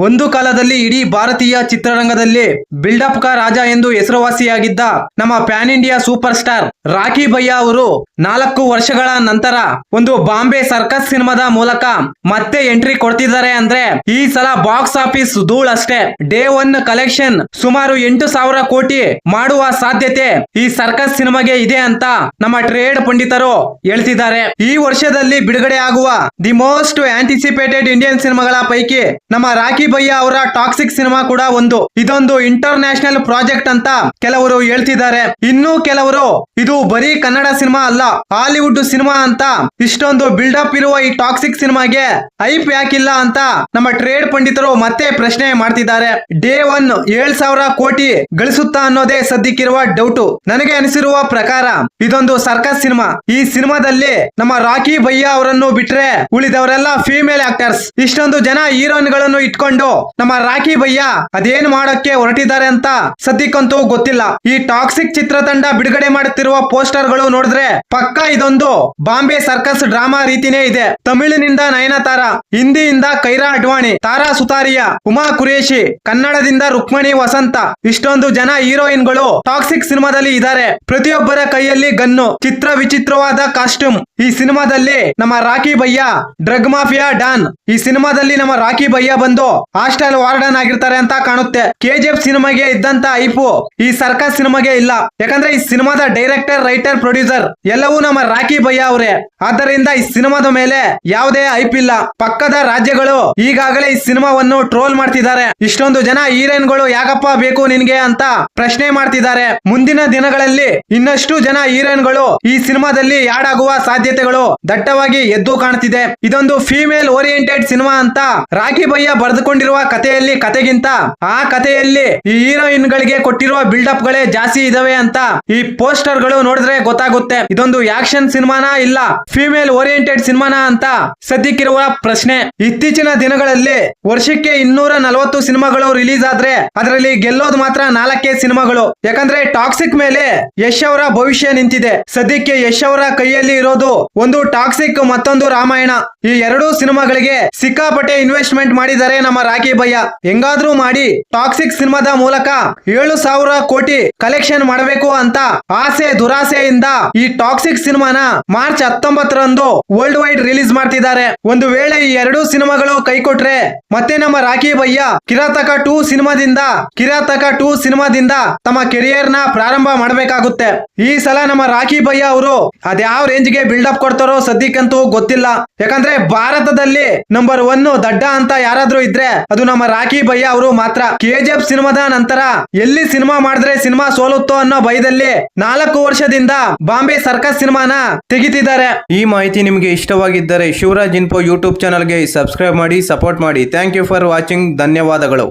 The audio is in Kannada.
ಒಂದು ಕಾಲದಲ್ಲಿ ಇಡೀ ಭಾರತೀಯ ಚಿತ್ರರಂಗದಲ್ಲಿ ಬಿಲ್ಡಪ್ ಕಾ ರಾಜ ಎಂದು ಹೆಸರುವಾಸಿಯಾಗಿದ್ದ ನಮ್ಮ pan India superstar Rocky ಭಯ್ಯ ಅವರು 4 ವರ್ಷಗಳ ನಂತರ ಒಂದು ಬಾಂಬೆ ಸರ್ಕಸ್ ಸಿನಿಮಾದ ಮೂಲಕ ಮತ್ತೆ ಎಂಟ್ರಿ ಕೊಡ್ತಿದ್ದಾರೆ ಅಂದ್ರೆ ಈ ಸಲ ಬಾಕ್ಸ್ ಆಫೀಸ್ ಧೂಳ್ ಅಷ್ಟೇ. ಡೇ 1 ಕಲೆಕ್ಷನ್ ಸುಮಾರು 8,000 ಕೋಟಿ ಮಾಡುವ ಸಾಧ್ಯತೆ ಈ ಸರ್ಕಸ್ ಸಿನಿಮಾಗೆ ಇದೆ ಅಂತ ನಮ್ಮ ಟ್ರೇಡ್ ಪಂಡಿತರು ಹೇಳ್ತಿದ್ದಾರೆ. ಈ ವರ್ಷದಲ್ಲಿ ಬಿಡುಗಡೆ ಆಗುವ ದಿ ಮೋಸ್ಟ್ ಆಂಟಿಸಿಪೇಟೆಡ್ ಇಂಡಿಯನ್ ಸಿನಿಮಾಗಳ ಪೈಕಿ ನಮ್ಮ ರಾಕಿ ಭಯ್ಯ ಅವರ ಟಾಕ್ಸಿಕ್ ಸಿನಿಮಾ ಕೂಡ ಒಂದು. ಇದೊಂದು ಇಂಟರ್ ನ್ಯಾಷನಲ್ ಪ್ರಾಜೆಕ್ಟ್ ಅಂತ ಕೆಲವರು ಹೇಳ್ತಿದ್ದಾರೆ. ಇನ್ನು ಕೆಲವರು ಇದು ಬರೀ ಕನ್ನಡ ಸಿನಿಮಾ ಅಲ್ಲ, ಹಾಲಿವುಡ್ ಸಿನಿಮಾ ಅಂತ. ಇಷ್ಟೊಂದು ಬಿಲ್ಡಪ್ ಇರುವ ಈ ಟಾಕ್ಸಿಕ್ ಸಿನಿಮಾಗೆ ಹೈಪ್ ಯಾಕಿಲ್ಲ ಅಂತ ನಮ್ಮ ಟ್ರೇಡ್ ಪಂಡಿತರು ಮತ್ತೆ ಪ್ರಶ್ನೆ ಮಾಡ್ತಿದ್ದಾರೆ. ಡೇ 1 7,000 ಕೋಟಿ ಗಳಿಸುತ್ತಾ ಅನ್ನೋದೇ ಸದ್ಯಕ್ಕಿರುವ ಡೌಟ್. ನನಗೆ ಅನಿಸಿರುವ ಪ್ರಕಾರ ಇದೊಂದು ಸರ್ಕಸ್ ಸಿನಿಮಾ. ಈ ಸಿನಿಮಾದಲ್ಲಿ ನಮ್ಮ ರಾಕಿ ಭಯ್ಯ ಅವರನ್ನು ಬಿಟ್ರೆ ಉಳಿದವರೆಲ್ಲ ಫೀಮೇಲ್ ಆಕ್ಟರ್ಸ್. ಇಷ್ಟೊಂದು ಜನ ಹೀರೋಯಿನ್ ಗಳನ್ನು ಇಟ್ಕೊಂಡು ನಮ್ಮ ರಾಕಿ ಭಯ್ಯ ಅದೇನ್ ಮಾಡಕ್ಕೆ ಹೊರಟಿದ್ದಾರೆ ಅಂತ ಸದ್ಯಕ್ಕಂತೂ ಗೊತ್ತಿಲ್ಲ. ಈ ಟಾಕ್ಸಿಕ್ ಚಿತ್ರತಂಡ ಬಿಡುಗಡೆ ಮಾಡುತ್ತಿರುವ ಪೋಸ್ಟರ್ ಗಳು ನೋಡಿದ್ರೆ ಪಕ್ಕಾ ಇದೊಂದು ಬಾಂಬೆ ಸರ್ಕಸ್ ಡ್ರಾಮಾ ರೀತಿನೇ ಇದೆ. ತಮಿಳಿನಿಂದ ನಯನತಾರ, ಹಿಂದಿಯಿಂದ ಕೈರಾ ಅಡ್ವಾಣಿ, ತಾರಾ ಸುತಾರಿಯಾ, ಉಮಾ ಕುರೇಶಿ, ಕನ್ನಡದಿಂದ ರುಕ್ಮಣಿ ವಸಂತ, ಇಷ್ಟೊಂದು ಜನ ಹೀರೋಯಿನ್ ಗಳು ಟಾಕ್ಸಿಕ್ ಸಿನಿಮಾದಲ್ಲಿ ಇದ್ದಾರೆ. ಪ್ರತಿಯೊಬ್ಬರ ಕೈಯಲ್ಲಿ ಗನ್ನು, ಚಿತ್ರ ವಿಚಿತ್ರವಾದ ಕಾಸ್ಟ್ಯೂಮ್. ಈ ಸಿನಿಮಾದಲ್ಲಿ ನಮ್ಮ ರಾಕಿ ಭಯ್ಯ ಡ್ರಗ್ ಮಾಫಿಯಾ ಡಾನ್. ಈ ಸಿನಿಮಾದಲ್ಲಿ ನಮ್ಮ ರಾಕಿ ಭಯ್ಯ ಬಂದು ಹಾಸ್ಟೆಲ್ ವಾರ್ಡನ್ ಆಗಿರ್ತಾರೆ ಅಂತ ಕಾಣುತ್ತೆ. KGF ಸಿನಿಮಾಗೆ ಇದ್ದಂತ ಐಪು ಈ ಸರ್ಕಸ್ ಸಿನಿಮಾಗೆ ಇಲ್ಲ. ಯಾಕಂದ್ರೆ ಈ ಸಿನಿಮಾದ ಡೈರೆಕ್ಟರ್, ರೈಟರ್, ಪ್ರೊಡ್ಯೂಸರ್ ಎಲ್ಲವೂ ನಮ್ಮ ರಾಕಿ ಭಯ್ಯ ಅವರೇ. ಆದ್ದರಿಂದ ಈ ಸಿನಿಮಾದ ಮೇಲೆ ಯಾವುದೇ ಐಪ್ ಇಲ್ಲ. ಪಕ್ಕದ ರಾಜ್ಯಗಳು ಈಗಾಗಲೇ ಈ ಸಿನಿಮಾವನ್ನು ಟ್ರೋಲ್ ಮಾಡ್ತಿದ್ದಾರೆ. ಇಷ್ಟೊಂದು ಜನ ಹೀರೋಯಿನ್ ಗಳು ಯಾಕಪ್ಪ ಬೇಕು ನಿನ್ಗೆ ಅಂತ ಪ್ರಶ್ನೆ ಮಾಡ್ತಿದ್ದಾರೆ. ಮುಂದಿನ ದಿನಗಳಲ್ಲಿ ಇನ್ನಷ್ಟು ಜನ ಹೀರೋಯಿನ್ ಗಳು ಈ ಸಿನಿಮಾದಲ್ಲಿ ಯಾಡ್ ಆಗುವ ಸಾಧ್ಯತೆಗಳು ದಟ್ಟವಾಗಿ ಎದ್ದು ಕಾಣ್ತಿದೆ. ಇದೊಂದು ಫೀಮೇಲ್ ಓರಿಯೆಂಟೆಡ್ ಸಿನಿಮಾ ಅಂತ ರಾಕಿ ಭಯ್ಯ ಬರೆದುಕೊಂಡಿರುವ ಕಥೆಗಿಂತ ಆ ಕಥೆಯಲ್ಲಿ ಈ ಹೀರೋಯಿನ್ ಗಳಿಗೆ ಕೊಟ್ಟಿರುವ ಬಿಲ್ಡಪ್ ಗಳೇ ಜಾಸ್ತಿ ಇದಾವೆ ಅಂತ ಈ ಪೋಸ್ಟರ್ ಗಳು ನೋಡಿದ್ರೆ ಗೊತ್ತಾಗುತ್ತೆ. ಇದೊಂದು ಆಕ್ಷನ್ ಸಿನಿಮಾನಾ ಇಲ್ಲ ಫೀಮೇಲ್ ಓರಿಯೆಂಟೆಡ್ ಸಿನಿಮಾನಾ ಅಂತ ಸದ್ಯಕ್ಕಿರುವ ಪ್ರಶ್ನೆ. ಇತ್ತೀಚಿನ ದಿನಗಳಲ್ಲಿ ವರ್ಷಕ್ಕೆ 240 ಸಿನಿಮಾಗಳು ರಿಲೀಸ್ ಆದ್ರೆ ಅದರಲ್ಲಿ ಗೆಲ್ಲೋದು ಮಾತ್ರ 4 ಸಿನಿಮಾಗಳು. ಯಾಕಂದ್ರೆ ಟಾಕ್ಸಿಕ್ ಮೇಲೆ ಯಶ್ ಅವರ ಭವಿಷ್ಯ ನಿಂತಿದೆ. ಸದ್ಯಕ್ಕೆ ಯಶ್ ಅವರ ಕೈಯಲ್ಲಿ ಇರೋದು ಒಂದು ಟಾಕ್ಸಿಕ್, ಮತ್ತೊಂದು ರಾಮಾಯಣ. ಈ 2 ಸಿನಿಮಾಗಳಿಗೆ ಸಿಕ್ಕಾಪಟ್ಟೆ ಇನ್ವೆಸ್ಟ್ಮೆಂಟ್ ಮಾಡಿದ್ದಾರೆ ನಮ್ಮ ರಾಕಿ ಭಯ್ಯ. ಹೆಂಗಾದ್ರೂ ಮಾಡಿ ಟಾಕ್ಸಿಕ್ ಸಿನಿಮಾದ ಮೂಲಕ 7,000 ಕೋಟಿ ಕಲೆಕ್ಷನ್ ಮಾಡಬೇಕು ಅಂತ ಆಸೆ ದುರಾಸೆಯಿಂದ ಈ ಟಾಕ್ಸಿಕ್ ಸಿನಿಮಾನ ಮಾರ್ಚ್ 19ರಂದು ವರ್ಲ್ಡ್ ವೈಡ್ ರಿಲೀಸ್ ಮಾಡ್ತಿದ್ದಾರೆ. ಒಂದು ವೇಳೆ ಈ 2 ಸಿನಿಮಾಗಳು ಕೈ ಕೊಟ್ರೆ ಮತ್ತೆ ನಮ್ಮ ರಾಕಿ ಭಯ್ಯ ಕಿರಾತಕ 2 ಸಿನಿಮಾದಿಂದ ತಮ್ಮ ಕೆರಿಯರ್ ನ ಪ್ರಾರಂಭ ಮಾಡಬೇಕಾಗುತ್ತೆ. ಈ ಸಲ ನಮ್ಮ ರಾಕಿ ಭಯ್ಯ ಅವರು ಅದ್ಯಾವ ರೇಂಜ್ ಗೆ ಬಿಲ್ಡಪ್ ಕೊಡ್ತಾರೋ ಸದ್ಯಕ್ಕಂತೂ ಗೊತ್ತಿಲ್ಲ. ಯಾಕಂದ್ರೆ ಭಾರತದಲ್ಲಿ ನಂಬರ್ 1 ದಡ್ಡ ಅಂತ ಯಾರಾದ್ರೂ ಇದ್ರೆ ಅದು ನಮ್ಮ ರಾಕಿ ಭಯ್ಯ ಅವರು ಮಾತ್ರ. KGF ಸಿನಿಮಾದ ನಂತರ ಎಲ್ಲಿ ಸಿನಿಮಾ ಮಾಡಿದ್ರೆ ಸಿನಿಮಾ ಸೋಲುತ್ತೋ ಅನ್ನೋ ಭಯದಲ್ಲಿ 4 ವರ್ಷದಿಂದ ಬಾಂಬೆ ಸರ್ಕಸ್ ಸಿನಿಮಾನ ತೆಗಿತಿದ್ದಾರೆ. ಈ ಮಾಹಿತಿ ನಿಮಗೆ ಇಷ್ಟವಾಗಿದ್ದರೆ ಶಿವರಾಜ್ ಇನ್ಫೋ ಯೂಟ್ಯೂಬ್ ಚಾನಲ್ಗೆ ಸಬ್ಸ್ಕ್ರೈಬ್ ಮಾಡಿ, ಸಪೋರ್ಟ್ ಮಾಡಿ. Thank you for watching. ಧನ್ಯವಾದಗಳು.